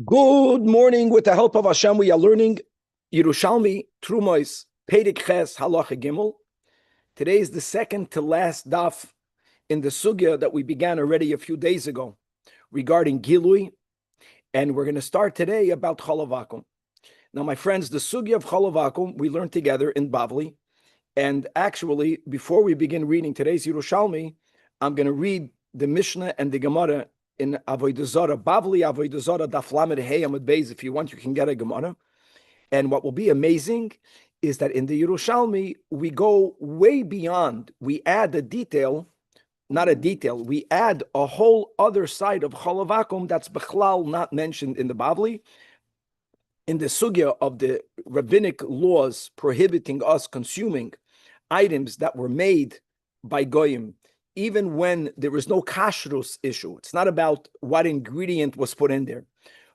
Good morning. With the help of Hashem, we are learning Yerushalmi, Trumois, Perek Ches, Halacha Gimel. Today is the second to last daf in the sugya that we began already a few days ago regarding Gilui, and we're going to start today about Chalav Vakum. Now, my friends, the sugya of Chalav Vakum we learned together in Bavli, and actually, before we begin reading today's Yerushalmi, I'm going to read the Mishnah and the Gemara in Avodah Zarah, Bavli Avodah Zarah, Daf Lamed Hey Amud Beis. If you want, you can get a Gemara. And what will be amazing is that in the Yerushalmi, we go way beyond. We add a detail, not a detail, we add a whole other side of Chalav Vakum that's Bechlal not mentioned in the Bavli. In the sugya of the rabbinic laws prohibiting us consuming items that were made by Goyim, even when there is no kashrus issue. It's not about what ingredient was put in there.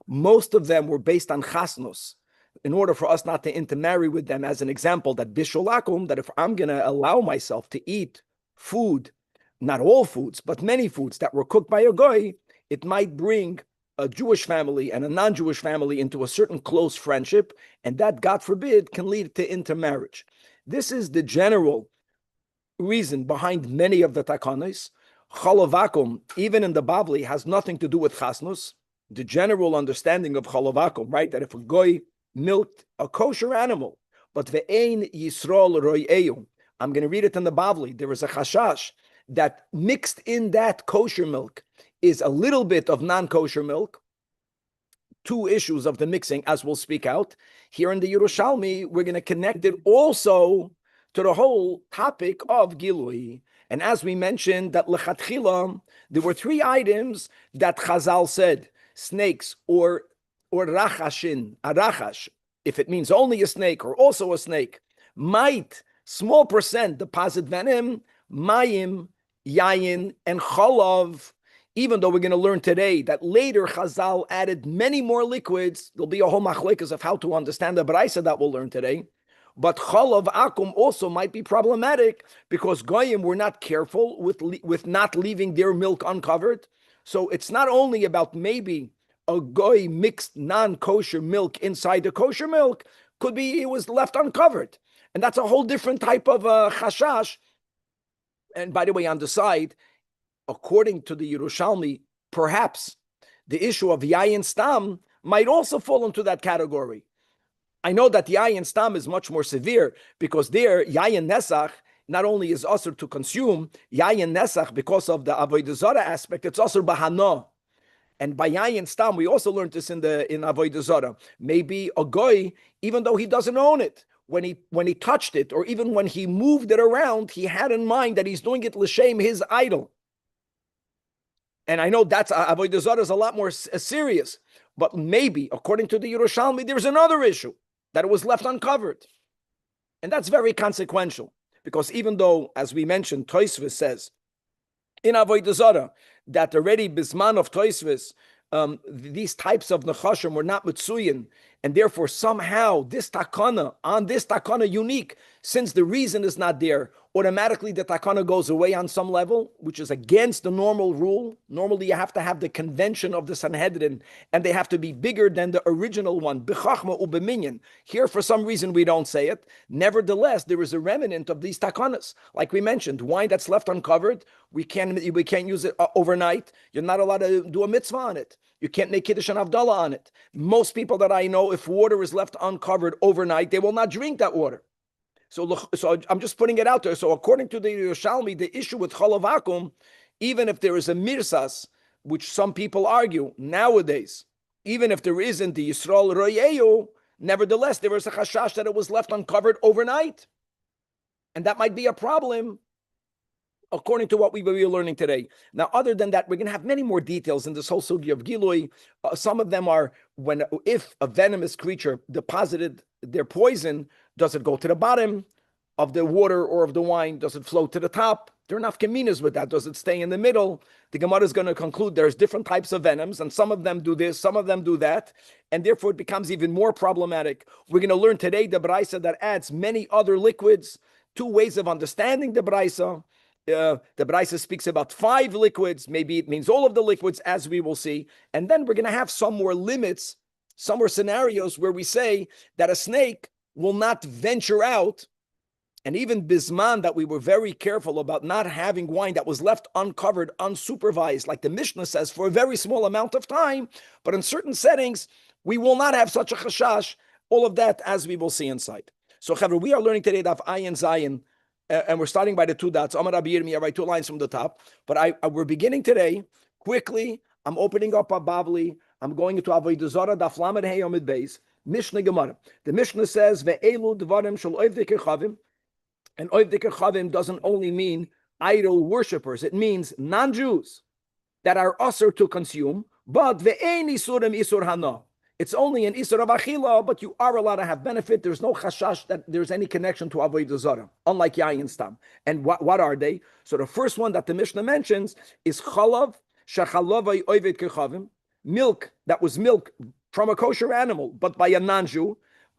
Most of them were based on chasnos, in order for us not to intermarry with them. As an example, that bisholakum, that if I'm going to allow myself to eat food, not all foods, but many foods that were cooked by a goy, it might bring a Jewish family and a non-Jewish family into a certain close friendship, and that, God forbid, can lead to intermarriage. This is the general reason behind many of the takanos. Chalav Vakum, even in the Bavli, has nothing to do with chasnus. The general understanding of Chalav Vakum, right, that if a goy milked a kosher animal, but ve'ein yisrael royeyu, I'm going to read it in the Bavli, there is a chashash that mixed in that kosher milk is a little bit of non-kosher milk. Two issues of the mixing, as we'll speak out. Here in the Yerushalmi, we're going to connect it also to the whole topic of Gilui. And as we mentioned, that lechatchila, there were three items that Chazal said, snakes or rachashin, a rachash, if it means only a snake or also a snake, might, small percent, deposit venom, mayim, yayin, and chalav. Even though we're going to learn today that later Chazal added many more liquids, there'll be a whole machlekas of how to understand the Baraisa that we'll learn today. But Chalav Akum also might be problematic because Goyim were not careful with not leaving their milk uncovered. So it's not only about maybe a Goy mixed non-kosher milk inside the kosher milk, could be it was left uncovered. And that's a whole different type of chashash. And by the way, on the side, according to the Yerushalmi, perhaps the issue of Yayin Stam might also fall into that category. I know that Yayin Stam is much more severe because there, Yayin Nesach, not only is usher to consume, Yayin Nesach, because of the Avodah Zarah aspect, it's usher bahana. And by Yayin Stam, we also learned this in Avodah Zarah. Maybe a goy, even though he doesn't own it, when he touched it, or even when he moved it around, he had in mind that he's doing it l'shem his idol. And I know that's Avodah Zarah is a lot more serious. But maybe, according to the Yerushalmi, there's another issue, that it was left uncovered. And that's very consequential, because even though, as we mentioned, Tosfos says in Avodah Zarah that already bisman of Tosfos, these types of nechashim were not mitzuyin, and therefore somehow this takana unique, since the reason is not there, automatically the takana goes away on some level, which is against the normal rule. Normally you have to have the convention of the Sanhedrin, and they have to be bigger than the original one, b'chachma u'b'minyan. Here, for some reason, we don't say it. Nevertheless, there is a remnant of these takanas. Like we mentioned, wine that's left uncovered, we can't use it overnight. You're not allowed to do a mitzvah on it. You can't make Kiddush and Havdalah on it. Most people that I know, if water is left uncovered overnight, they will not drink that water. So I'm just putting it out there. So according to the Yerushalmi, the issue with Chalav Vakum, even if there is a mirsas, which some people argue nowadays, even if there isn't the Yisrael Royeyu, nevertheless, there is a chashash that it was left uncovered overnight. And that might be a problem, according to what we will be learning today. Now, other than that, we're going to have many more details in this whole sugi of Gilui. Some of them are if a venomous creature deposited their poison, does it go to the bottom of the water or of the wine? Does it float to the top? There are enough kaminas with that. Does it stay in the middle? The Gemara is going to conclude there's different types of venoms, and some of them do this, some of them do that, and therefore it becomes even more problematic. We're going to learn today the Braisa that adds many other liquids, two ways of understanding the Braisa, The Braisa speaks about 5 liquids. Maybe it means all of the liquids, as we will see. And then we're going to have some more limits, some more scenarios where we say that a snake will not venture out. And even Bisman, that we were very careful about not having wine that was left uncovered, unsupervised, like the Mishnah says, for a very small amount of time. But in certain settings, we will not have such a chashash. All of that, as we will see inside. So, Chavre, we are learning today Daf Ayin Zayin, and we're starting by the 2 dots. Amar Rabbi Yirmiyah, write 2 lines from the top. But we're beginning today quickly. I'm opening up a Bavli. I'm going into Avodah Zarah Daf Lamed Hey Amid Beis Mishnah Gemara. The Mishnah says ve'elu dvarim shel oivdei chavim. And oivdei chavim doesn't only mean idol worshippers. It means non-Jews that are usher to consume. But ve'ein isurim isur hana. It's only an isur of achila, but you are allowed to have benefit. There's no chashash that there's any connection to avodah zarah, unlike yayin stam. And what are they? So the first one that the Mishnah mentions is chalav shachalavai oived kechavim, milk that was milk from a kosher animal, but by a non-Jew.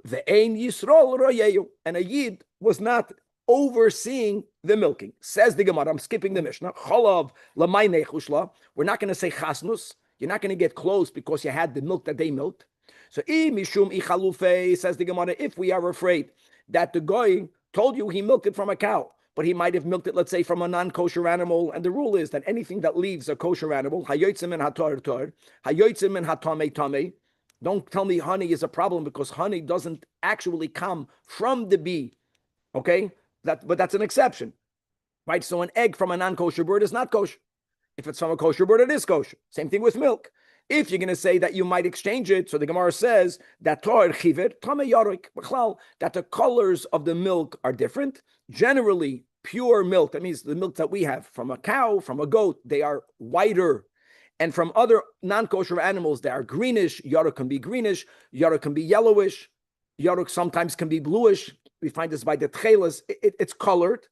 Ve'ein yisrael royeyu, and a yid was not overseeing the milking. Says the Gemara, I'm skipping the Mishnah. Chalav lamay nechushla. We're not going to say chasnus. You're not going to get close because you had the milk that they milked. So, mishum ichalufe, says the Gemara, if we are afraid that the guy told you he milked it from a cow, but he might have milked it, let's say, from a non-kosher animal, and the rule is that anything that leaves a kosher animal, hayotzim and hatar tar, hayotzim and hatame tame. Don't tell me honey is a problem because honey doesn't actually come from the bee. Okay, but that's an exception, right? So an egg from a non-kosher bird is not kosher. If it's from a kosher bird, it is kosher. Same thing with milk. If you're going to say that you might exchange it, so the Gemara says that that the colors of the milk are different. Generally, pure milk, that means the milk that we have from a cow, from a goat, they are whiter. And from other non-kosher animals, they are greenish. Yarok can be greenish. Yarok can be yellowish. Yarok sometimes can be bluish. We find this by the tchelas. It's colored.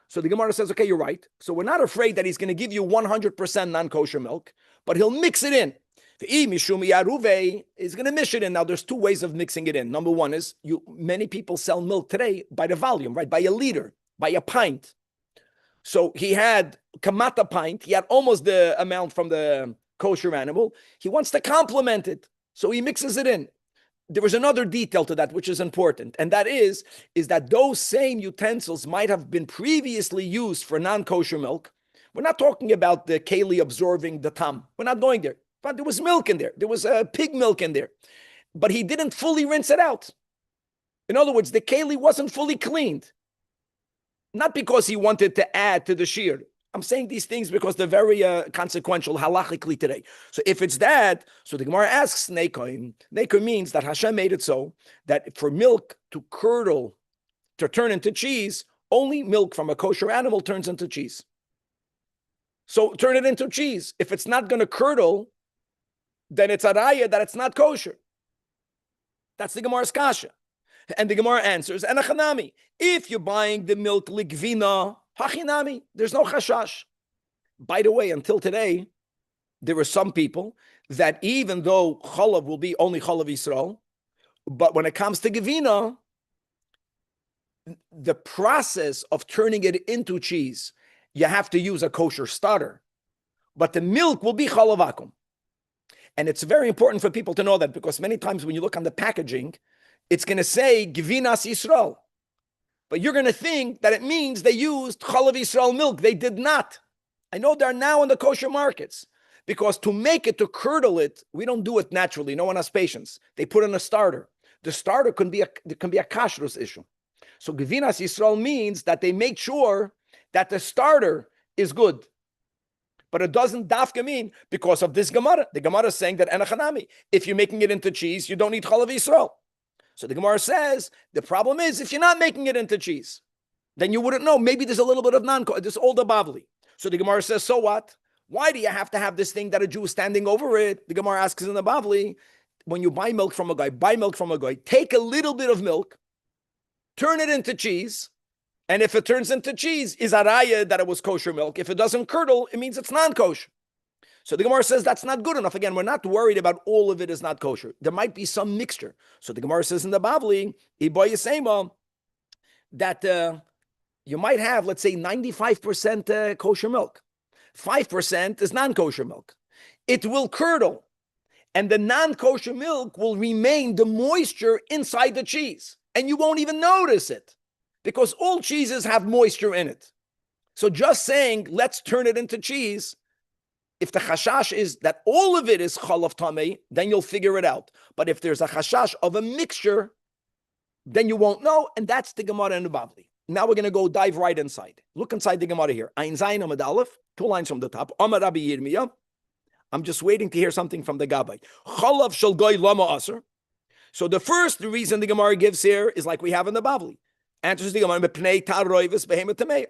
So the Gemara says, okay, you're right. So we're not afraid that he's going to give you 100% non-kosher milk, but he'll mix it in. He's going to mix it in. Now, there's 2 ways of mixing it in. Number one is, many people sell milk today by the volume, right? By a liter, by a pint. So he had kamata pint. He had almost the amount from the kosher animal. He wants to complement it. So he mixes it in. There was another detail to that, which is important. And that is that those same utensils might have been previously used for non-kosher milk. We're not talking about the keli absorbing the tam. We're not going there. But there was milk in there. There was pig milk in there. But he didn't fully rinse it out. In other words, the keli wasn't fully cleaned. Not because he wanted to add to the shear. I'm saying these things because they're very consequential halachically today. So if it's that, so the Gemara asks nekoim. Nekoim means that Hashem made it so that for milk to curdle, to turn into cheese, only milk from a kosher animal turns into cheese. So turn it into cheese. If it's not going to curdle, then it's a raya that it's not kosher. That's the Gemara's kasha. And the Gemara answers, and achanami, if you're buying the milk ligvina, hachinami, there's no chashash. By the way, until today, there were some people that even though chalav will be only chalav Yisrael, but when it comes to gevina, the process of turning it into cheese, you have to use a kosher starter. But the milk will be chalav akum. And it's very important for people to know that because many times when you look on the packaging, it's going to say Gevinas Yisrael. But you're going to think that it means they used Chalav Yisrael milk. They did not. I know they're now in the kosher markets because to make it, to curdle it, we don't do it naturally. No one has patience. They put in a starter. The starter can be a kashrus issue. So Gevinas Yisrael means that they make sure that the starter is good. But it doesn't dafka mean because of this Gemara. The Gemara is saying that enachanami, if you're making it into cheese, you don't need Chalav Yisrael. So the Gemara says, the problem is, if you're not making it into cheese, then you wouldn't know. Maybe there's a little bit of this older bavli. So the Gemara says, so what? Why do you have to have this thing that a Jew is standing over it? The Gemara asks in the bavli, when you buy milk from a guy, take a little bit of milk, turn it into cheese, and if it turns into cheese, is araya that it was kosher milk. If it doesn't curdle, it means it's non-kosher. So the Gemara says that's not good enough. Again, we're not worried about all of it is not kosher. There might be some mixture. So the Gemara says in the Bavli, that you might have, let's say, 95% kosher milk. 5% is non-kosher milk. It will curdle, and the non-kosher milk will remain the moisture inside the cheese, and you won't even notice it because all cheeses have moisture in it. So just saying, let's turn it into cheese, if the chashash is that all of it is chalav tamei, then you'll figure it out. But if there's a chashash of a mixture, then you won't know, and that's the Gemara and the Bavli. Now we're going to go dive right inside. Look inside the Gemara here. Ein Zayin Amud Aleph, 2 lines from the top. Amar Rabbi Yirmiyah. I'm just waiting to hear something from the Gabbai. Chalav shel goy lama aser. So the first reason the Gemara gives here is like we have in the Bavli. Answers the Gemara, Mepnei taroivis behemoth tamei.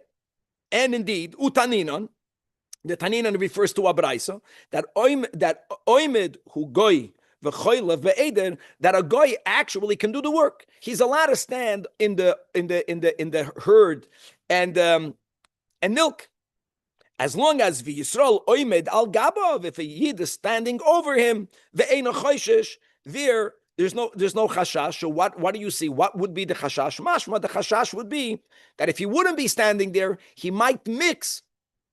And indeed, utaninon, the taninon refers to a braisa that oimed hu goy v'choylev ve'eder, that a goy actually can do the work. He's allowed to stand in the herd and milk, as long as v'Yisrael oimed al gabav, if a yid is standing over him, ve'eino choishesh, there's no chashash. So what do you see? What would be the chashash? Mashma, the chashash would be that if he wouldn't be standing there, he might mix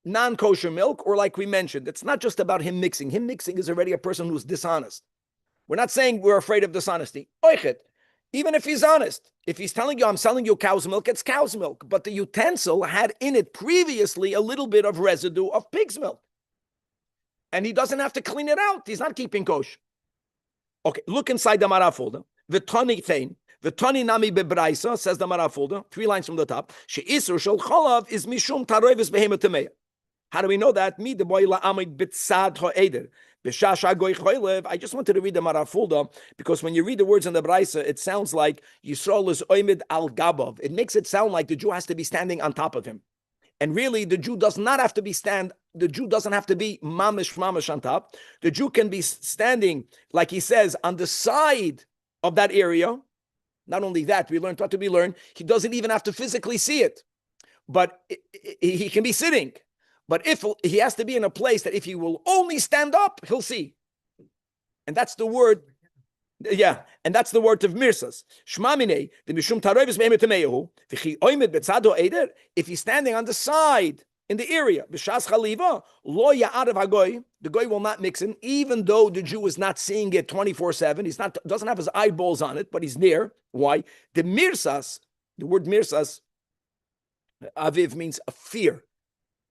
non-kosher milk, or like we mentioned, it's not just about him mixing. Him mixing is already a person who's dishonest. We're not saying we're afraid of dishonesty. Oichet, even if he's honest, if he's telling you, I'm selling you cow's milk, it's cow's milk. But the utensil had in it previously a little bit of residue of pig's milk. And he doesn't have to clean it out. He's not keeping kosher. Okay, look inside the Mara folder. V'tani thein, v'tani nami bebraisa, says the Mara folder, 3 lines from the top. She'isur shel chalav is mishum taroivis behemoth tamei. How do we know that? Mi de boy la'amid bitzad ha'eder. B'shasha goy choylev. I just wanted to read the Mara folder because when you read the words in the Braisa, it sounds like Yisrael is oimid al gabav. It makes it sound like the Jew has to be standing on top of him. And really, the Jew does not have to be the Jew doesn't have to be mamish on top. The Jew can be standing, like he says, on the side of that area. Not only that, we learned what to be learned. He doesn't even have to physically see it, but he can be sitting. But if he has to be in a place that if he will only stand up, he'll see. And that's the word. Yeah, and that's the word of mirsas. Shmamine, the mishum taroivis behemoth tameyahu, v'chi oimed betzado eder, if he's standing on the side in the area, b'shas chaliva, lo ya'arav hagoy, the goy will not mix in, even though the Jew is not seeing it 24/7. He's not, doesn't have his eyeballs on it, but he's near. Why? The mirsas, the word mirsas, aviv means a fear.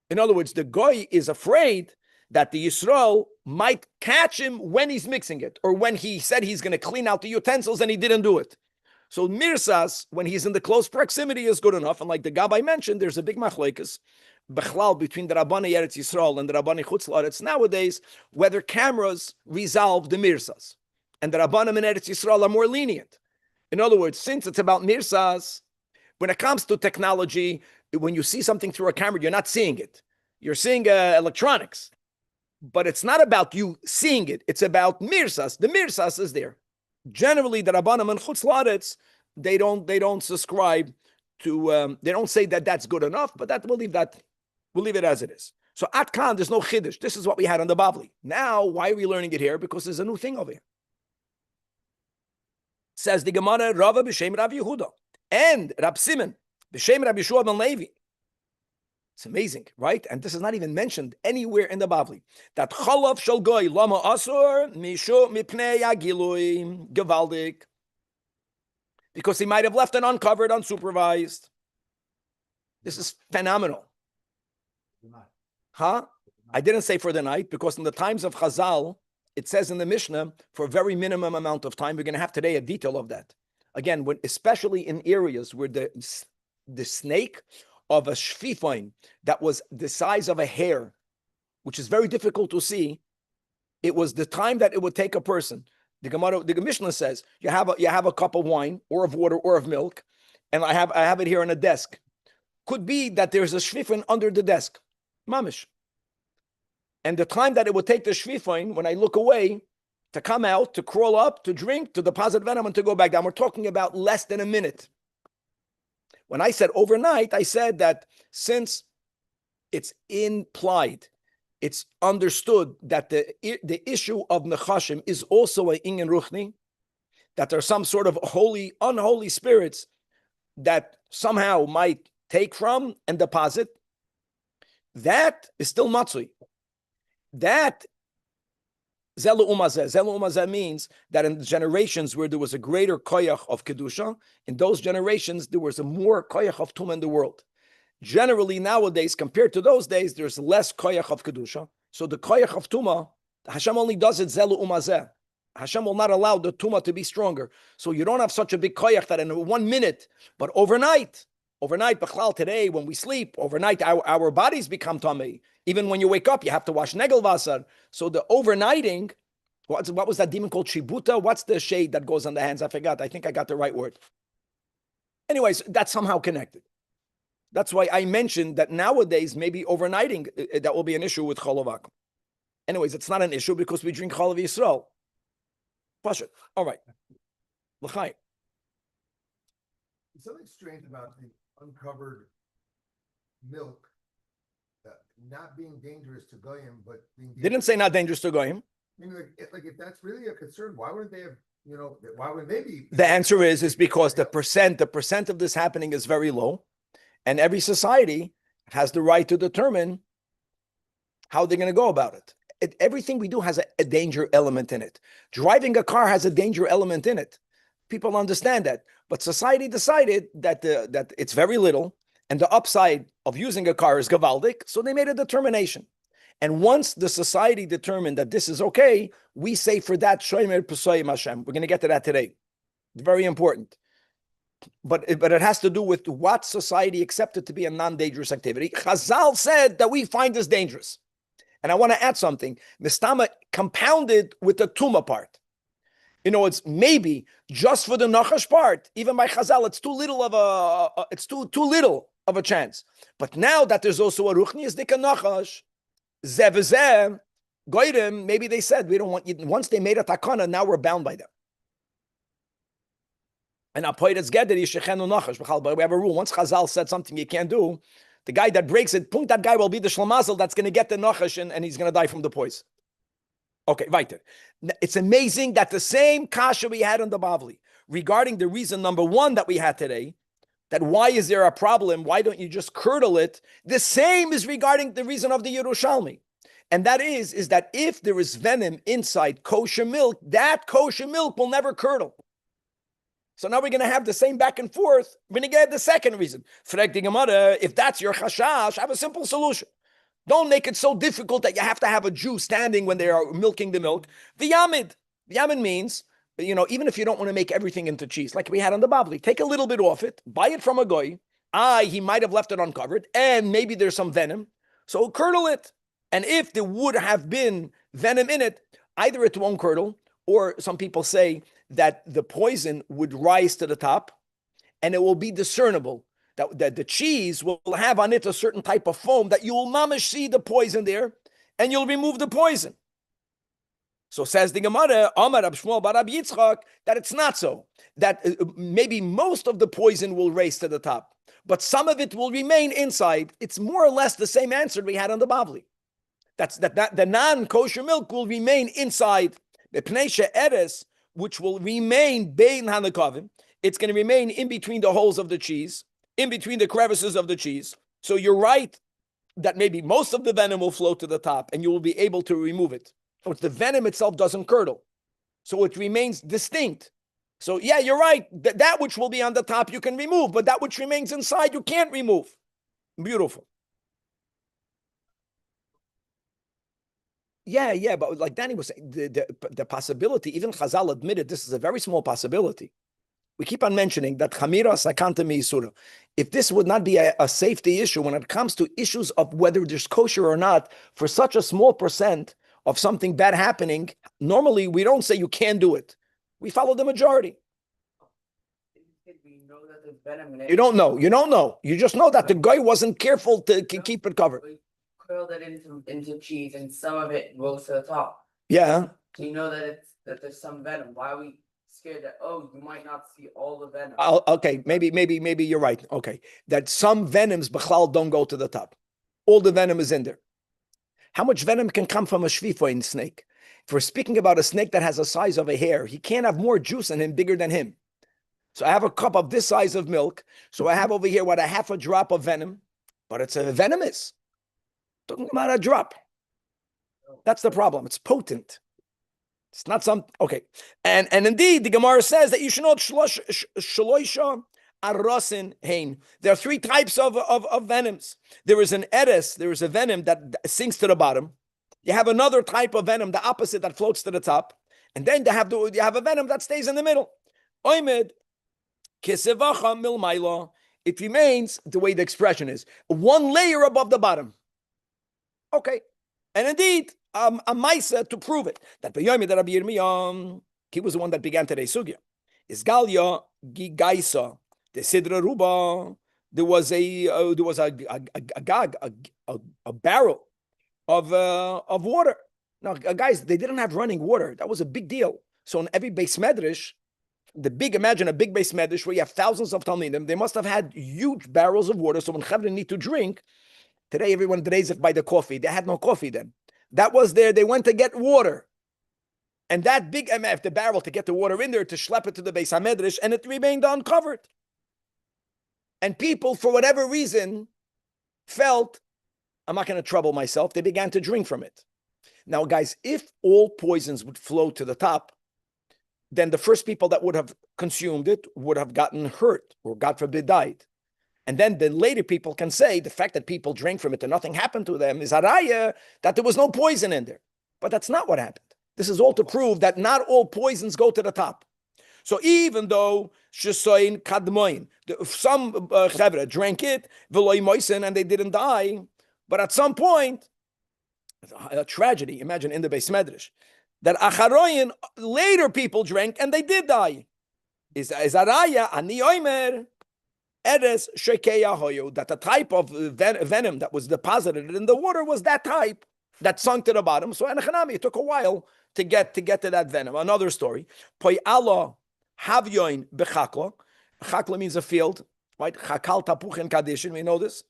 In other words, the goy is afraid that the Yisrael might catch him when he's mixing it, or when he said he's going to clean out the utensils and he didn't do it. So mirsas, when he's in the close proximity, is good enough. And like the Gabbai mentioned, there's a big machlokes bechlal between the Rabbani Eretz Yisrael and the Rabbani Chutz La'aretz nowadays, whether cameras resolve the mirsas. And the Rabbanim in Eretz Yisrael are more lenient. In other words, since it's about mirsas, when it comes to technology, when you see something through a camera, you're not seeing it. You're seeing electronics. But it's not about you seeing it. It's about mirsas. The mirsas is there. Generally, the Rabbanim and Chutz La'aretz, they don't subscribe to. They don't say that that's good enough. But we'll leave it as it is. So at Khan, there's no chiddush. This is what we had on the Bavli. Now, why are we learning it here? Because there's a new thing over here. Says the Gemara, Rava b'shem Rav Yehuda and Rab Simon b'shem Rab Yeshua ben Levi. It's amazing, right? And this is not even mentioned anywhere in the Bavli. That chalav shel goy lama asur mishu mipnei agilui gevaldik. Because he might have left it uncovered, unsupervised. This is phenomenal. Huh? I didn't say for the night, because in the times of Chazal, it says in the Mishnah, for a very minimum amount of time, we're going to have today a detail of that. Again, especially in areas where the snake of a shfifoin that was the size of a hair, which is very difficult to see, it was the time that it would take a person. The Mishnah says you have a cup of wine or of water or of milk, and I have it here on a desk. Could be that there's a shfifoin under the desk, mamish. And the time that it would take the shfifoin, when I look away, to come out, to crawl up, to drink, to deposit venom, and to go back down, we're talking about less than a minute. When I said overnight, I said that since it's implied, it's understood that the issue of nechashim is also a inyan ruchni, that there are some sort of unholy spirits that somehow might take from and deposit, that is still matzui. That Zelu umazeh means that in generations where there was a greater koyach of kedusha, in those generations there was a more koyach of tumah in the world. Generally nowadays, compared to those days, there's less koyach of kedusha. So the koyach of tumah, Hashem only does it zelu umazeh. Hashem will not allow the tumah to be stronger. So you don't have such a big koyach that in 1 minute, but overnight, b'chlal today, when we sleep, overnight our bodies become tamei. Even when you wake up, you have to wash negel vasar. So the overnighting, what was that demon called? Shibuta? What's the shade that goes on the hands? I forgot. I think I got the right word. Anyways, that's somehow connected. That's why I mentioned that nowadays, maybe overnighting, that will be an issue with cholovak. Anyways, it's not an issue because we drink cholav Yisrael. Push it. All right. L'chaim. There's something strange about the uncovered milk not being dangerous to goyim, but being They didn't say not dangerous to goyim. I mean, like if that's really a concern, why wouldn't they have? Why would they be? The answer is because the percent of this happening is very low, and every society has the right to determine how they're going to go about it. Everything we do has a danger element in it. Driving a car has a danger element in it. People understand that, but society decided that it's very little. And the upside of using a car is gavaldik, so they made a determination. And once the society determined that this is okay, we say for that, Shomer Pesayim Hashem. We're going to get to that today. It's very important. But it has to do with what society accepted to be a non-dangerous activity. Chazal said that we find this dangerous. And I want to add something. Mistama compounded with the Tuma part. It's maybe just for the Nachash part, even by Chazal, it's too little of a chance. But now that there's also a Ruchnias Dika Nachash, Zeh Goyim, maybe they said, we don't want you. Once they made a takana, now we're bound by them. And Apoyretz Geder Yishechenu Nachash. But we have a rule. Once Chazal said something you can't do, the guy that breaks it, that guy will be the Shlamazel that's going to get the Nachash and he's going to die from the poison. Okay, weiter. It's amazing that the same kasha we had on the Bavli regarding the reason number one that we had today, that why is there a problem? Why don't you just curdle it? The same is regarding the reason of the Yerushalmi. And that is that if there is venom inside kosher milk, that kosher milk will never curdle. So now we're going to have the same back and forth. We're going to get the second reason. If that's your chashash, have a simple solution. Don't make it so difficult that you have to have a Jew standing when they are milking the milk. The Yamid means, even if you don't want to make everything into cheese, like we had on the Bavli, take a little bit off it, buy it from a goy. He might have left it uncovered, and maybe there's some venom. So curdle it. And if there would have been venom in it, either it won't curdle, or some people say that the poison would rise to the top, and it will be discernible. That the cheese will have on it a certain type of foam that you will mamish see the poison there, and you'll remove the poison. So says the Gemara, Amar Rab Shmuel bar Rab Yitzchak, that it's not so. That maybe most of the poison will raise to the top, but some of it will remain inside. It's more or less the same answer we had on the Bavli. That's that the non-kosher milk will remain inside the Pneisha Eres, which will remain bein hanakavim. It's going to remain in between the holes of the cheese, in between the crevices of the cheese. So you're right that maybe most of the venom will flow to the top and you will be able to remove it. But the venom itself doesn't curdle. So it remains distinct. So yeah, you're right. That which will be on the top you can remove, but that which remains inside you can't remove. Beautiful. Yeah, but like Danny was saying, the possibility, even Chazal admitted this is a very small possibility. We keep on mentioning that Chamira Sakanta Meisura. If this would not be a safety issue when it comes to issues of whether there's kosher or not, for such a small percent of something bad happening, normally we don't say you can't do it. We follow the majority. You don't know. You just know that the guy wasn't careful to keep it covered. We curled it into cheese and some of it rose to the top. Yeah. So you know that there's some venom. Why are we scared that, you might not see all the venom? Okay, maybe you're right. Okay, that some venoms b'chlal don't go to the top. All the venom is in there. How much venom can come from a shvifoin snake? If we're speaking about a snake that has the size of a hair, he can't have more juice in him bigger than him. So I have a cup of this size of milk. So I have over here a half a drop of venom, but it's a venomous. Talking about a drop. That's the problem. It's potent. It's not some okay. And indeed, the Gemara says that you should not shloisha arasin hein. There are three types of venoms. There is an eres, there is a venom that sinks to the bottom. You have another type of venom, the opposite, that floats to the top. And then you have a venom that stays in the middle. Oimed kesevacha milmaila. It remains the way the expression is, one layer above the bottom. Okay. And indeed, a Maisa to prove it. That Rabbi Yirmiyah, he was the one that began today's sugya. Is Galia Gigaisa, the Sidra Ruba. There was a barrel of water. Now, guys, they didn't have running water. That was a big deal. So in every Beis Medrash, imagine a big Beis Medrash where you have thousands of Talmidim. They must have had huge barrels of water. So when Chavre need to drink, today everyone drays it by the coffee. They had no coffee then. That was there. They went to get water. And that big MF, the barrel, to get the water in there, to schlep it to the Beis HaMedrash, and it remained uncovered. And people, for whatever reason, felt, I'm not going to trouble myself. They began to drink from it. Now, guys, if all poisons would flow to the top, then the first people that would have consumed it would have gotten hurt, or God forbid, died. And then the later people can say the fact that people drank from it and nothing happened to them is araya, that there was no poison in there. But that's not what happened. This is all to prove that not all poisons go to the top. So even though shesoin kadmoin, some chevra drank it, v'loy moisen, and they didn't die, but at some point, a tragedy, imagine in the Beis Medrash, that acharoyin, later people drank and they did die. Is araya, ani oimer, eres shekeya hoyo, that the type of venom that was deposited in the water was that type that sunk to the bottom. So it took a while to get to that venom. Another story. Poi Allah havyoin bechakla. Chakla means a field, right? Chakal tapuchen kadishin. We know this.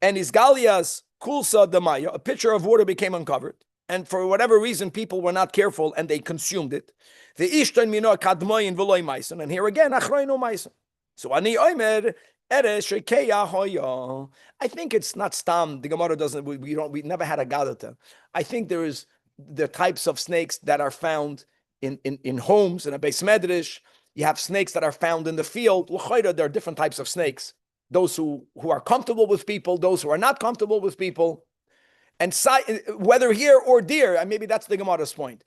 And Isgalias kulsa demaya, a pitcher of water became uncovered, and for whatever reason, people were not careful and they consumed it. The ishtan mino kadmoyin v'loy maison, and here again achroinu maison. So ani oimer eres shekeya hoya. I think it's not stam. The Gemara doesn't. We never had a gadata. I think there is the types of snakes that are found in homes in a Beis Medrash. You have snakes that are found in the field. There are different types of snakes. Those who are comfortable with people, those who are not comfortable with people, and whether here or there, and maybe that's the Gemara's point.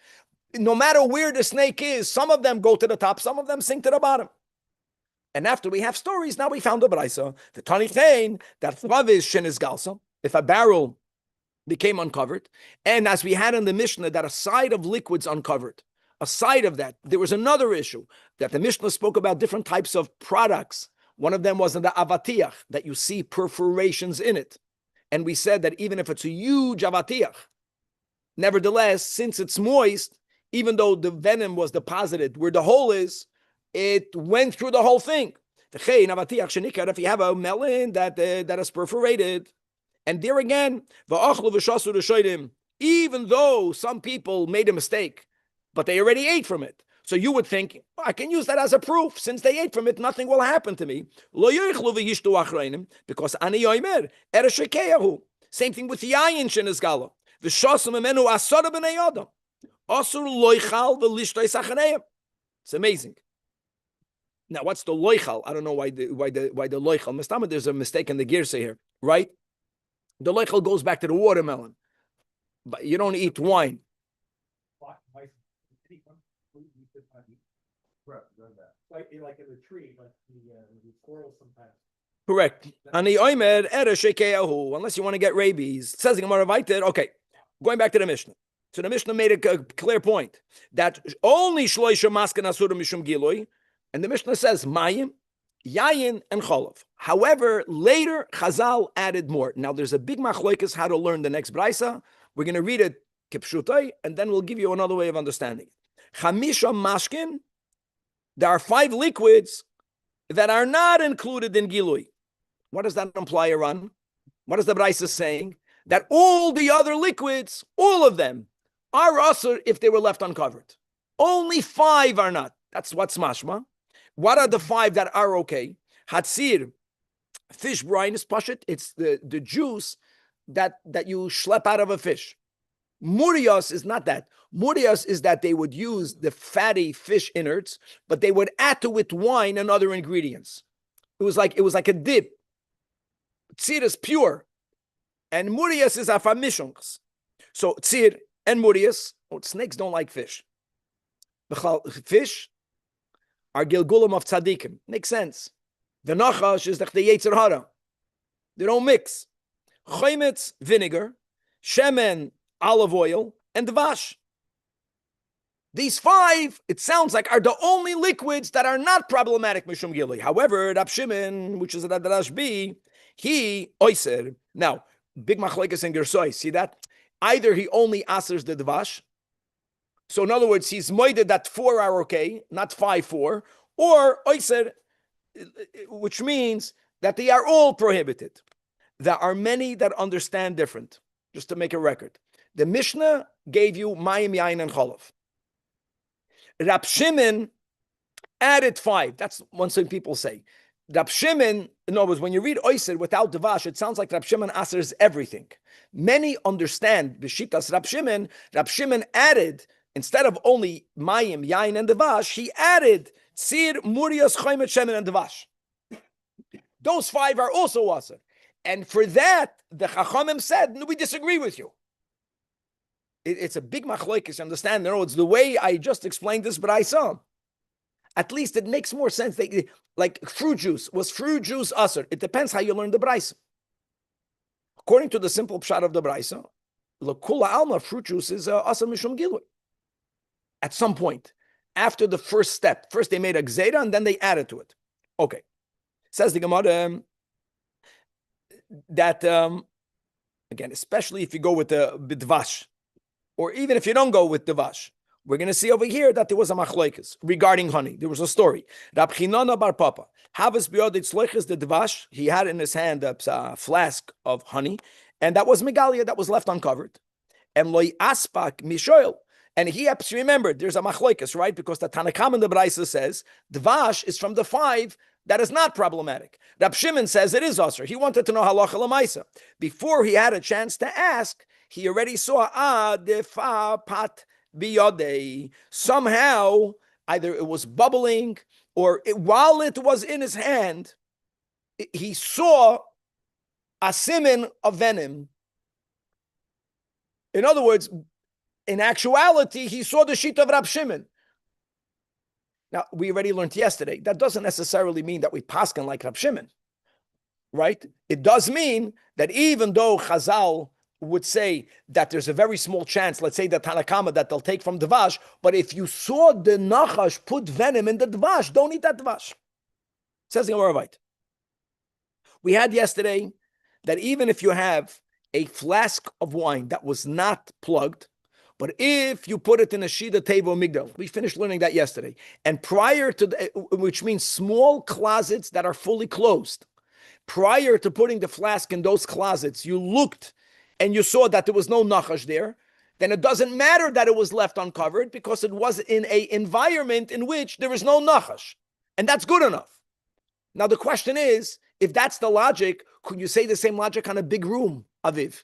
No matter where the snake is, some of them go to the top, some of them sink to the bottom. And after we have stories, now we found a brisa, the Tani Tain, that Flavish Shenis Galsa, if a barrel became uncovered, and as we had in the Mishnah, that a side of liquids uncovered, aside of that, there was another issue, that the Mishnah spoke about different types of products. One of them was in the avatiach, that you see perforations in it. And we said that even if it's a huge avatiach, nevertheless, since it's moist, even though the venom was deposited where the hole is, it went through the whole thing. If you have a melon that is perforated, and there again, even though some people made a mistake, but they already ate from it. So you would think, I can use that as a proof. Since they ate from it, nothing will happen to me. Because ani yoimer, ereshekeyahu. Same thing with yayin shenisgala. V'shasam emenu asara b'nei adam. Asur loichal v'lishtoi sachaneim. It's amazing. Now, what's the loichal? I don't know why the loichal. Mistama, there's a mistake in the girsa here, right? The loichal goes back to the watermelon, but you don't eat wine. Like in the tree, like the squirrel sometimes. Correct. Unless you want to get rabies. It says the Gemara Vaited. Okay, going back to the Mishnah. So the Mishnah made a clear point that only shloisha maskan asurim mishum giloi, and the Mishnah says mayim, yayin, and cholav. However, later Chazal added more. Now there's a big machloikas how to learn the next brisa. We're going to read it kipshutai, and then we'll give you another way of understanding it. Chamisha mashkin. There are 5 liquids that are not included in Gilui. What does that imply, Iran? What is the Brisa saying? That all the other liquids, all of them, are usher if they were left uncovered. Only 5 are not. That's what's mashma. What are the 5 that are okay? Hatzir, fish brine is pashit. It's the juice that you schlep out of a fish. Murios is not that. Murios is that they would use the fatty fish innards, but they would add to it wine and other ingredients. It was like a dip. Tzir is pure, and Murios is afamishungs. So tzir and Murios, snakes don't like fish. Fish are gilgulim of tzaddikim. Makes sense. The nachash is the yetzer hara. They don't mix. Chometz, vinegar, shemen, olive oil, and dvash. These 5, it sounds like, are the only liquids that are not problematic mishum gili. However, Rab Shimon, which is the Rashbi, he oiser. Now, big machlekes in Gersoy. See that? Either he only asers the dvash. So in other words, he's moided that 4 are okay, not 5, 4, or oiser, which means that they are all prohibited. There are many that understand different. Just to make a record, the Mishnah gave you mayim, yain, and cholav. Rab Shimon added 5. That's one thing people say. Rab Shimon, in other words, when you read Oyser without Devash, it sounds like Rab Shimon asers everything. Many understand B'shitas Rab Shimon added, instead of only Mayim, Yain, and Devash, he added Tzir, Murios, Chomet, Shemen, and Devash. Those 5 are also aser. And for that, the Chachamim said, no, we disagree with you. It's a big machlokes, understand? No, it's the way I just explained this, but I saw. At least it makes more sense. Like fruit juice. Was fruit juice aser? It depends how you learn the Braisa. According to the simple pshat of the Braisa, L'kula alma, fruit juice is aser mishum gilui. At some point, after the first step. First they made a gzeira and then they added to it. Okay. Says the Gemara that, again, especially if you go with the bidvash, or even if you don't go with Devash, we're going to see over here that there was a machlokes regarding honey. There was a story. Rab Chinana bar Papa, Havas biyodit sloiches the Devash. He had in his hand a flask of honey, and that was megalia that was left uncovered. And loy aspak mishoil. And he actually remembered there's a machlokes, right? Because the Tanakam in the Braisa says Devash is from the 5 that is not problematic. Rab Shimon says it is usher. He wanted to know halacha l'maisa. Before he had a chance to ask, he already saw defa pat biyodei. Somehow, either it was bubbling or while it was in his hand, he saw a siman of venom. In other words, in actuality, he saw the sheet of Rab Shimon. Now, we already learned yesterday, that doesn't necessarily mean that we paskin like Rab Shimon, right? It does mean that even though Chazal would say that there's a very small chance, let's say the Tanakama, that they'll take from Dvash, but if you saw the Nachash put venom in the Dvash, don't eat that Dvash. Says the Gemara. We had yesterday that even if you have a flask of wine that was not plugged, but if you put it in a Shida table migdal, we finished learning that yesterday, and prior to which means small closets that are fully closed, prior to putting the flask in those closets, you looked and you saw that there was no nachash there, then it doesn't matter that it was left uncovered because it was in an environment in which there is no nachash. And that's good enough. Now the question is, if that's the logic, could you say the same logic on a big room, Aviv?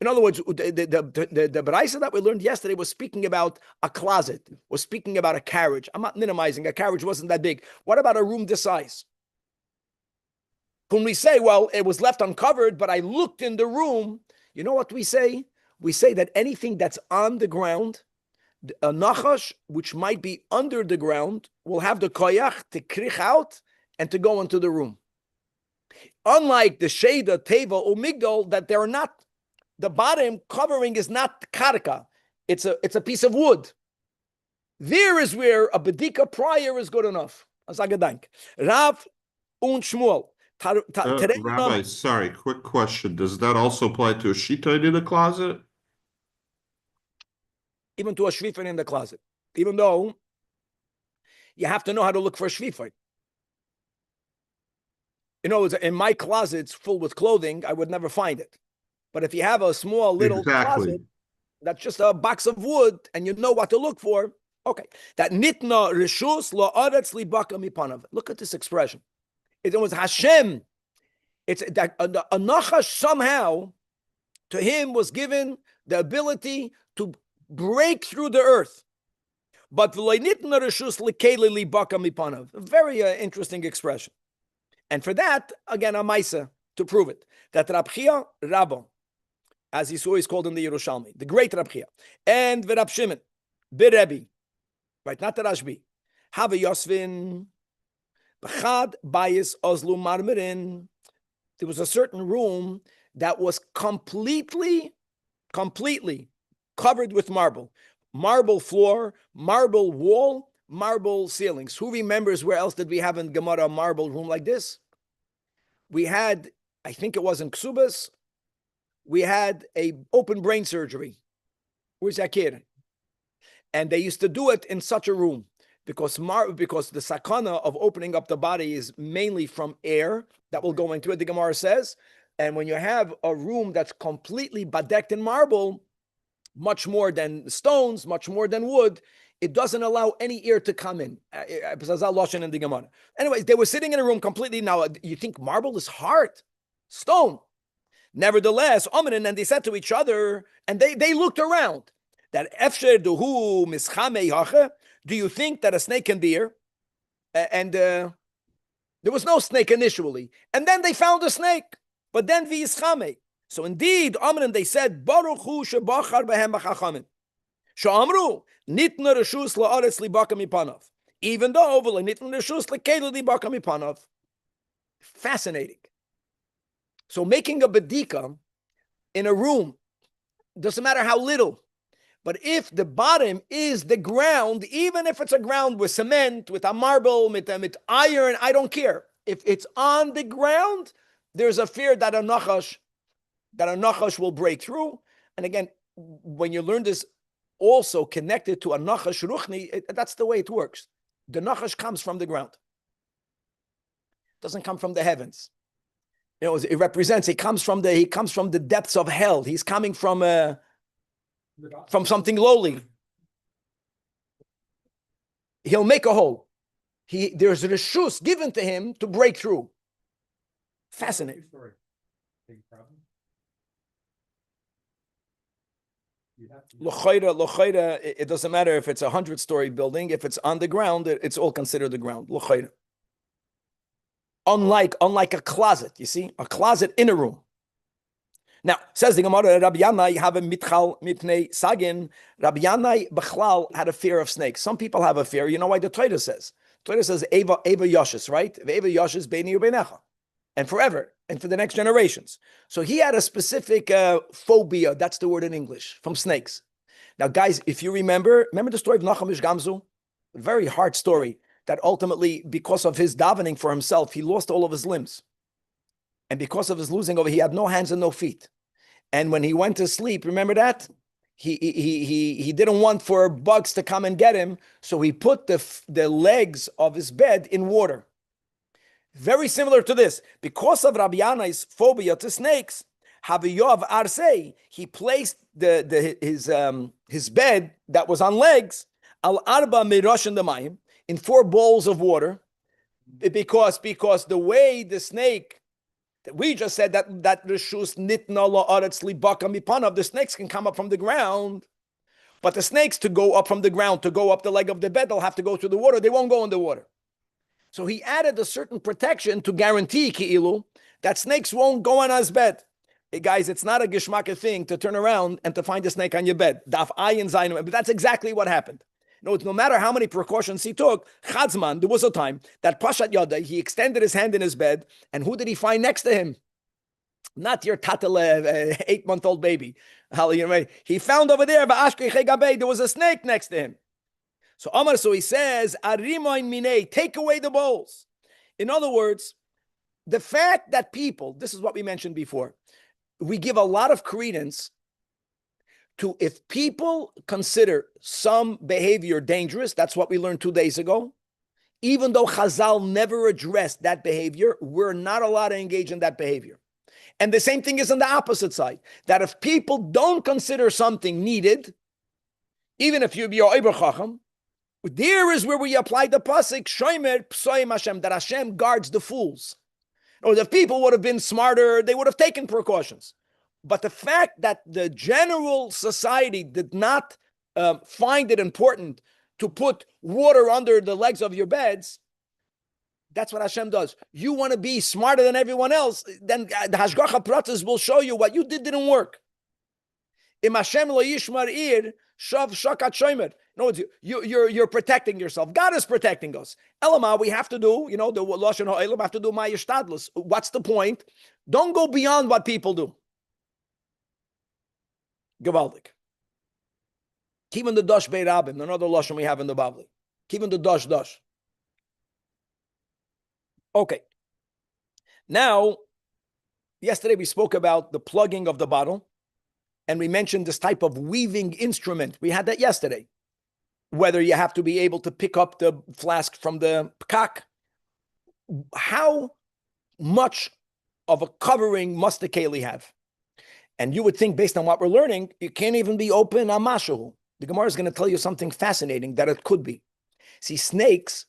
In other words, the Baraisa that we learned yesterday was speaking about a closet, was speaking about a carriage. I'm not minimizing, a carriage wasn't that big. What about a room this size? When we say, well, it was left uncovered, but I looked in the room, you know what we say? We say that anything that's on the ground, a nachash, which might be under the ground, will have the koyach to krich out and to go into the room. Unlike the sheda, teva, or migdal, that they're not, the bottom covering is not karka. It's a piece of wood. There is where a bedika prior is good enough. Rav und Shmuel. Rabbi, sorry, quick question. Does that also apply to a shita in the closet? Even to a shvifin in the closet. Even though you have to know how to look for a shvifin. You know, in my closet, it's full with clothing, I would never find it. But if you have a small little closet, that's just a box of wood, and you know what to look for, Okay. That nitna reshus la'aretz libaka mipanav. Look at this expression. It was Hashem. It's that a nachash somehow to him was given the ability to break through the earth. But a very interesting expression. And for that, again, a maisa to prove it. That Rabbi Rabbi, as he's always called in the Yerushalmi, the great Rabbi, and Rab Shimon, Rebbe, right? Not the Rashbi. Have Yosvin, B'chad Bayis Ozlu Marmerin. There was a certain room that was completely covered with marble. Marble floor, marble wall, marble ceilings. Who remembers where else did we have in Gemara a marble room like this? We had, I think it was in Ksubas, we had a open brain surgery. Where's that kid? And they used to do it in such a room because the sakana of opening up the body is mainly from air that will go into it, the Gemara says. And when you have a room that's completely bedecked in marble, much more than stones, much more than wood, it doesn't allow any air to come in. Anyways, they were sitting in a room completely. Now, you think marble is hard? Stone. Nevertheless, and they said to each other, and they looked around, that do you think that a snake can be here? And there was no snake initially. And then they found a snake. But then v'yischame. So indeed, Amrin, they said, Baruch hu shebachar behem b'chachamim. Sha'amru, nitna reshus la'aretz libaka mipanav. Even though, v'le nitna reshus l'keilu libaka mipanav. Fascinating. So making a bedika in a room, doesn't matter how little, but if the bottom is the ground, even if it's a ground with cement, with a marble, with iron, I don't care. If it's on the ground, there's a fear that a nachash will break through. And again, when you learn this also connected to a nachash ruchni, that's the way it works. The nachash comes from the ground. It doesn't come from the heavens. You know, it represents, he comes from the depths of hell. He's coming from something lowly. He'll make a hole. There's a reshus given to him to break through. Fascinating. L'chayra, it doesn't matter if it's a 100-story building. If it's on the ground, it's all considered the ground. L'chayra. Unlike a closet, you see, a closet in a room. Now, says the Gemara, Rabbi Yanai have a mitchal mipnei sagin. Rabbi Yanai b'chlal had a fear of snakes. Some people have a fear. You know why the Torah says? The Torah says Eva Yoshes, right? Eva Yoshes beini u'beinecha, and forever, and for the next generations. So he had a specific phobia. That's the word in English, from snakes. Now, guys, if you remember the story of Nachum Ish Gamzu, a very hard story. That ultimately, because of his davening for himself, he lost all of his limbs. And because of his losing over, he had no hands and no feet. And when he went to sleep, remember that? He didn't want for bugs to come and get him, so he put the legs of his bed in water. Very similar to this. Because of Rabbi Yanai's phobia to snakes, Haviyov Arsei, he placed his bed that was on legs, al arba miroshin demayim, in 4 bowls of water, because the way the snake, that we just said that reshus nitna la'aretz libaka mipanav, the snakes can come up from the ground, but the snakes to go up from the ground, to go up the leg of the bed, they'll have to go through the water. They won't go in the water. So he added a certain protection to guarantee ki'ilu that snakes won't go on his bed. Hey guys, it's not a gishmaka thing to turn around and to find a snake on your bed. Daf ayin zayin, but that's exactly what happened. No matter how many precautions he took, Chadzman, there was a time that Pashat Yada, he extended his hand in his bed, and who did he find next to him? Not your tatale, 8-month-old baby. He found over there, there was a snake next to him. So he says, Arimoin minei, take away the bowls. In other words, the fact that people, this is what we mentioned before, we give a lot of credence to if people consider some behavior dangerous, that's what we learned 2 days ago, even though Chazal never addressed that behavior, we're not allowed to engage in that behavior. And the same thing is on the opposite side, that if people don't consider something needed, even if you're Oiber Chacham, There is where we apply the pasuk Shomer Psoim Hashem, that Hashem guards the fools. Or if people would have been smarter, they would have taken precautions. But the fact that the general society did not find it important to put water under the legs of your beds, that's what Hashem does. You want to be smarter than everyone else, then the Hashgacha Pratis will show you what you did didn't work. Im Hashem lo yishmar ir, shav shakat shomer. No, you're protecting yourself. God is protecting us. Elama, we have to do, the Lashon Ha'olam, have to do my yishtadlus. What's the point? Don't go beyond what people do. Gewaldig. Even the Dosh Beirabim, another Lashon we have in the Bavli. Even the Dosh. Okay. Now, yesterday we spoke about the plugging of the bottle, and we mentioned this type of weaving instrument. We had that yesterday. Whether you have to be able to pick up the flask from the pkak. How much of a covering must the keli have? And you would think, based on what we're learning, it can't even be open on mashu. The Gemara is going to tell you something fascinating that it could be. See, snakes,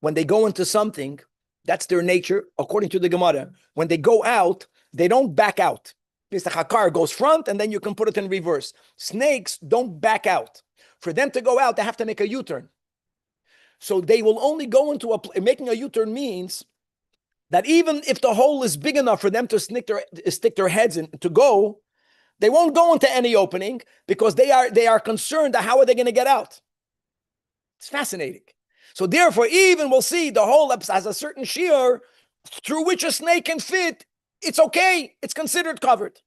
when they go into something, that's their nature, according to the Gemara. When they go out, they don't back out. Because the car goes front, and then you can put it in reverse. Snakes don't back out. For them to go out, they have to make a U-turn. So they will only go into making a U-turn means that even if the hole is big enough for them to stick their heads in to go, they won't go into any opening because they are concerned that how are they going to get out? It's fascinating. So therefore, even we'll see the hole has a certain shear through which a snake can fit. It's okay. It's considered covered.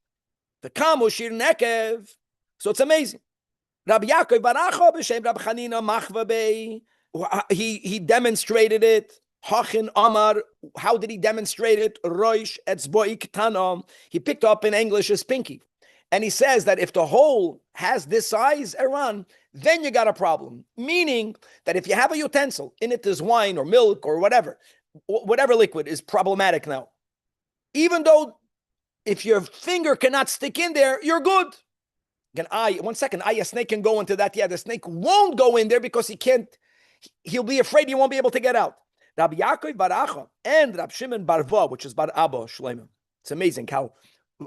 The kamu shir nekev. So it's amazing. Rabbi Yaakov Baracha b'shem Rabbi Chanina Machvabei. He demonstrated it. Hachin Amar. How did he demonstrate it? Roish etzboi k'tanom. He picked up in English his pinky, and he says that if the hole has this size, Iran, then you got a problem. Meaning that if you have a utensil in it, there's wine or milk or whatever liquid is problematic now. Even though if your finger cannot stick in there, you're good. Again, a snake can go into that. Yeah, the snake won't go in there because he'll be afraid he won't be able to get out. Rabbi Yaakov Baracha and Rab Shimon Barva, which is Bar Abba Shleimim. It's amazing how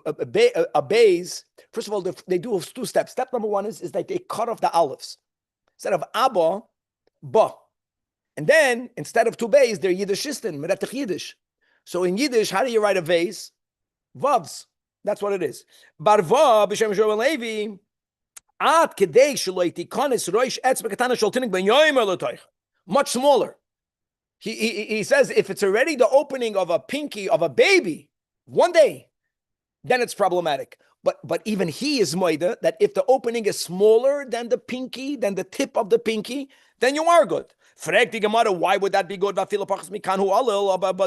a base, first of all, they do 2 steps. Step number 1 is that they cut off the olives. Instead of Abba, Ba. And then, instead of 2 bays, they're Yiddishistin, Meretach Yiddish. So in Yiddish, how do you write a vase? Vavs. That's what it is. Barva b'shem Joel Levi ad kedei shloi tikonis roish etz bekatana sholtinik ben yoyim elotoich. Much smaller. He says if it's already the opening of a pinky of a baby, 1 day, then it's problematic. But even he is moida that if the opening is smaller than the pinky, than the tip of the pinky, then you are good. Frag the Gemara, why would that be good? But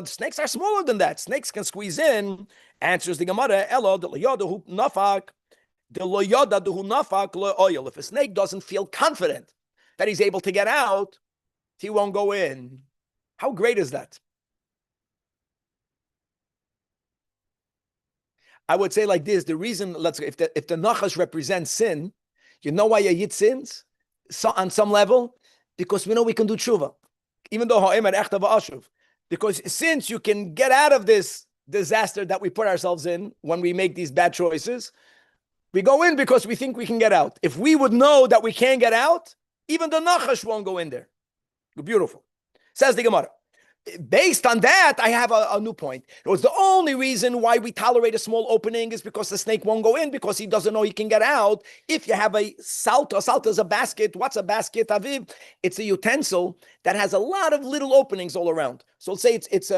snakes are smaller than that. Snakes can squeeze in. Answers the Gemara, if a snake doesn't feel confident that he's able to get out, he won't go in. How great is that? I would say like this, the reason, if the Nachash represents sin, you know why a Yid sins? So, on some level? Because we know we can do tshuva. Even though ha'emer echta v'ashuv. Because since you can get out of this disaster that we put ourselves in when we make these bad choices, we go in because we think we can get out. If we would know that we can't get out, even the Nachash won't go in there. Beautiful. Says the Gemara. Based on that, I have a new point. It was the only reason why we tolerate a small opening is because the snake won't go in because he doesn't know he can get out. If you have a salta is a basket. What's a basket, Aviv? It's a utensil that has a lot of little openings all around. So let's say it's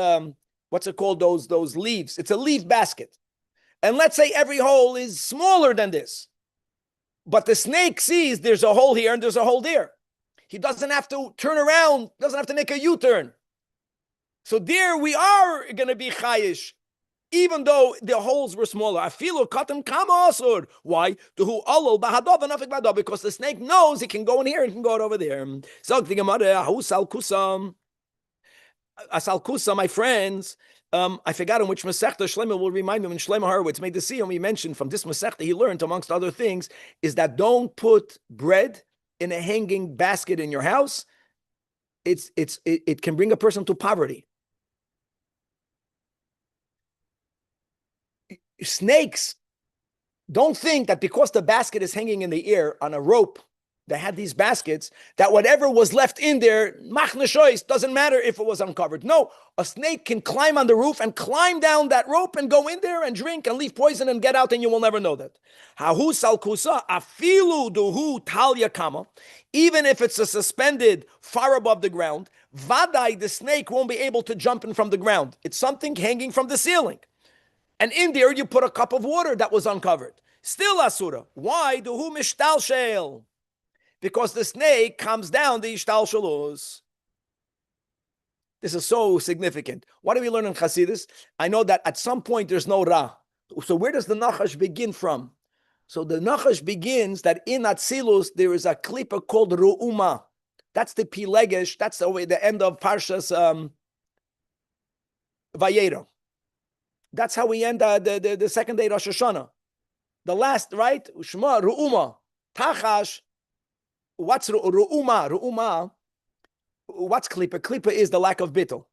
what's it called? Those leaves. It's a leaf basket. And let's say every hole is smaller than this. But the snake sees there's a hole here and there's a hole there. He doesn't have to turn around, doesn't have to make a U-turn. So there we are going to be chayish, even though the holes were smaller. I feel katam kama asur. Why? Because the snake knows it can go in here and can go over there. So the Gemara, asal kusa, my friends. I forgot in which Masechta Shlomo will remind me when Shlomo Horowitz made the siyum. He mentioned from this Masechta he learned, amongst other things, is that don't put bread in a hanging basket in your house. it can bring a person to poverty. Snakes, don't think that because the basket is hanging in the air on a rope, they had these baskets, that whatever was left in there, machneshois, doesn't matter if it was uncovered. No, a snake can climb on the roof and climb down that rope and go in there and drink and leave poison and get out, and you will never know that. Hahu salkusa afilu duhu talya kama, even if it's a suspended far above the ground, vadai, the snake won't be able to jump in from the ground. It's something hanging from the ceiling. And in there you put a cup of water that was uncovered. Still asura. Why? Duhu mishtal shel. Because the snake comes down the ishtal shalus. This is so significant. What do we learn in Chassidus? I know that at some point there's no ra. So where does the nachash begin from? So the nachash begins that in Atzilus there is a klipa called ru'uma. That's the pilegesh. That's the end of Parshas Vayera. That's how we end the second day Rosh Hashanah. The last, right? Shema ru'uma. Tachash. What's ru'uma? Ru'uma. What's klipa? Klipa is the lack of bittul.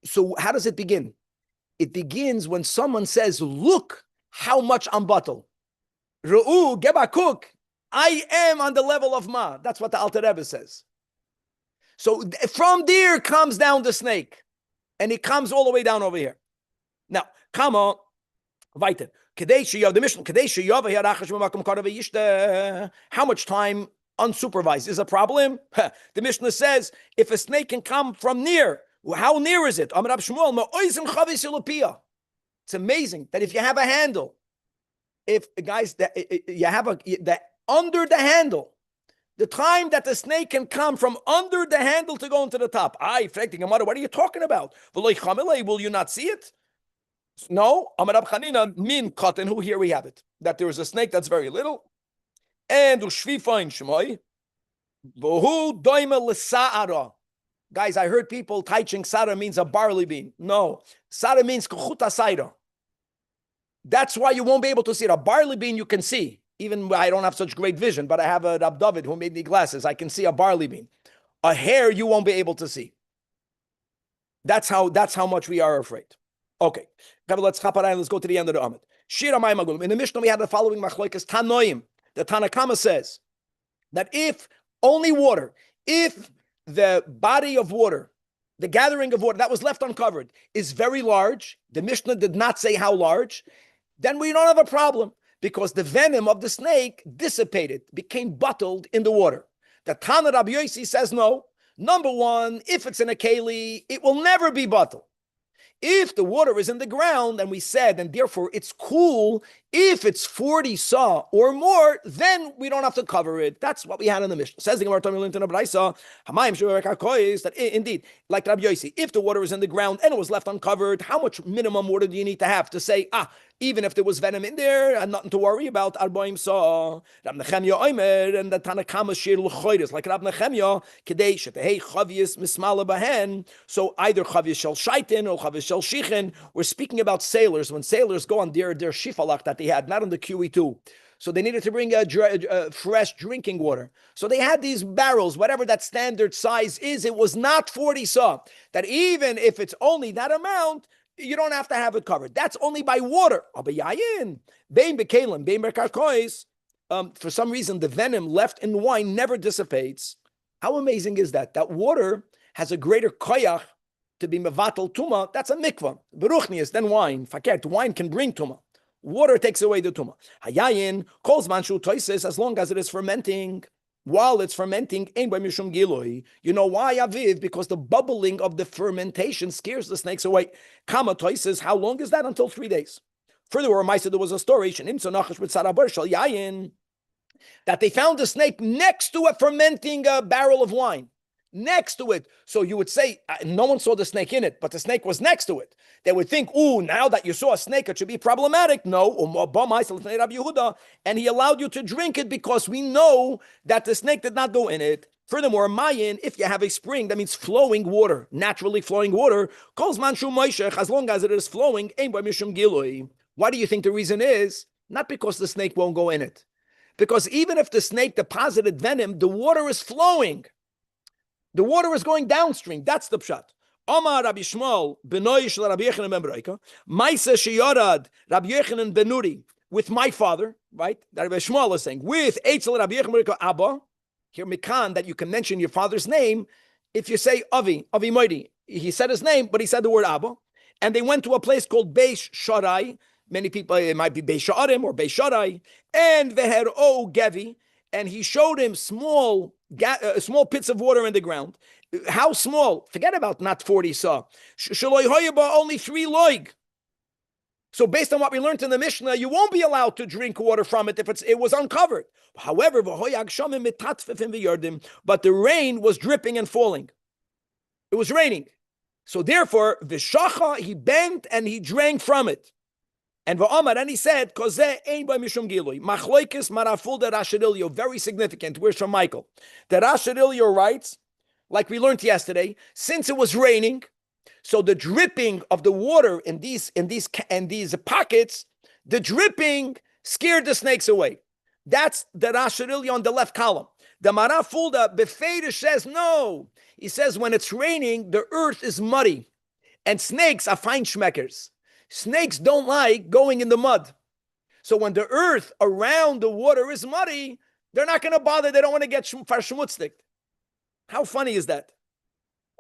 So how does it begin? It begins when someone says, look how much I'm bottle. Ru'u, geba cook. I am on the level of ma. That's what the Alter Rebbe says. So from there comes down the snake. And it comes all the way down over here. Now, come on. Weiter. How much time unsupervised is a problem? The Mishnah says, if a snake can come from near, how near is it? It's amazing that if you have a handle, if guys, that you have that under the handle, the time that the snake can come from under the handle to go into the top. What are you talking about? Will you not see it? No, Amar Rab Chanina min cotton. Who here we have it? That there is a snake that's very little, and ushvifain shemoi, v'hu doime l'sa'ara. Guys, I heard people teaching sara means a barley bean. No, sara means kuchuta saira. That's why you won't be able to see it. A barley bean you can see. Even I don't have such great vision, but I have a Rab David who made me glasses. I can see a barley bean. A hair you won't be able to see. That's how much we are afraid. Okay, let's go to the end of the Amid. Shira Maimagul. In the Mishnah, we had the following machloikas Tanoim. The Tanakama says that if only water, if the body of water, the gathering of water that was left uncovered is very large, the Mishnah did not say how large, then we don't have a problem because the venom of the snake dissipated, became bottled in the water. The Tana Rabbi Yossi says no. Number one, if it's in a keli, it will never be bottled. If the water is in the ground, and we said, and therefore it's cool, if it's 40 saw or more, then we don't have to cover it. That's what we had in the Mishnah. Says the Gemara that indeed, like Rabbi Yossi, if the water is in the ground and it was left uncovered, how much minimum water do you need to have to say, even if there was venom in there, and nothing to worry about, Arbaim saw. Rab Nechemya Omer, and the Tanakama Shir L'choides, like Rab Nechemya, Kedei Shetehei Chavius Mismala Bahen. So either Chavius Shel Shaitin or Chavius Shel Shichen. We're speaking about sailors. When sailors go on their shifalach that they had, not on the QE2. So they needed to bring fresh drinking water. So they had these barrels, whatever that standard size is, it was not 40 saw. That even if it's only that amount, you don't have to have it covered. That's only by water. For some reason, the venom left in wine never dissipates. How amazing is that? That water has a greater koyach to be mevatel tuma. That's a mikvah. Beruchnius, then wine. Fakert, wine can bring tuma. Water takes away the tuma. Hayayin calls manshu toises as long as it is fermenting. While it's fermenting, ein by mishum giloi. You know why, Aviv? Because the bubbling of the fermentation scares the snakes away. Kama toises, how long is that? Until 3 days. Furthermore, Maisa, there was a story that they found a snake next to a fermenting barrel of wine. Next to it. So you would say, no one saw the snake in it, but the snake was next to it. They would think, now that you saw a snake, it should be problematic. No. And he allowed you to drink it because we know that the snake did not go in it. Furthermore, mayin, if you have a spring, that means flowing water, naturally flowing water, calls manshu moishech, as long as it is flowing, ein by mishum giloi. Why do you think the reason is? Not because the snake won't go in it. Because even if the snake deposited venom, the water is flowing. The water is going downstream. That's the pshat. Omar Rabbi Shmuel benoy shel Rabbi Yochanan ben Beroika, Maisa sheyorad Rabbi Yochanan ben Nuri with my father, right? That Rabbi Shmuel is saying with Eitzel Rabbi Yochanan ben Beroika Abba. Here mikan that you can mention your father's name if you say Avi Moidi. He said his name, but he said the word Abba. And they went to a place called Beish Sharai. Many people, it might be Beish Sha'arim or Beish Sharai. And Veher O Gevi. And he showed him small pits of water in the ground. How small? Forget about not 40 saw. Only 3 loig. So based on what we learned in the Mishnah, you won't be allowed to drink water from it if it was uncovered. However, but the rain was dripping and falling. It was raining. So therefore, Vishacha, he bent and he drank from it. And V'Amar, and he said, Kozeh ein by mishum gilui. Machloikis marafulda Rashidilio, very significant. Where's from Michael? The Rashidilio writes, like we learned yesterday, since it was raining, so the dripping of the water in these pockets, the dripping scared the snakes away. That's the Rashidilio on the left column. The Marafulda Befeidish says no. He says when it's raining, the earth is muddy, and snakes are feinschmeckers. Snakes don't like going in the mud. So when the earth around the water is muddy, they're not going to bother. They don't want to get schmutzig. How funny is that?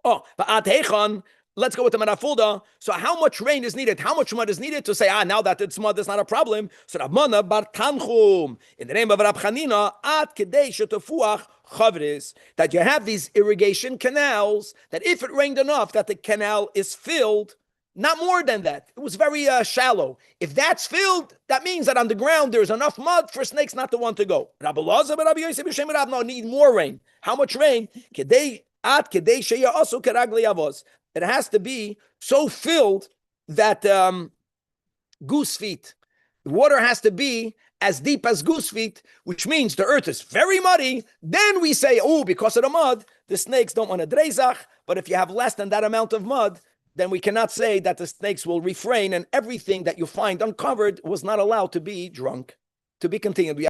Oh, but Adhechan, let's go with the Marafulda. So how much rain is needed? How much mud is needed to say, now that it's mud, it's not a problem. So Rabbana bar Tanchum, in the name of Rab Chanina, Ad Kedei Shetefuach Chavris, that you have these irrigation canals, that if it rained enough, that the canal is filled. Not more than that. It was very shallow. If that's filled, that means that on the ground there's enough mud for snakes not to want to go. Rabbi Lazar, Rabbi Yosef, B'Shem Rab, no, need more rain. How much rain? It has to be so filled that goose feet. The water has to be as deep as goose feet, which means the earth is very muddy. Then we say, because of the mud, the snakes don't want to drezach. But if you have less than that amount of mud, then we cannot say that the snakes will refrain, and everything that you find uncovered was not allowed to be drunk. To be continued.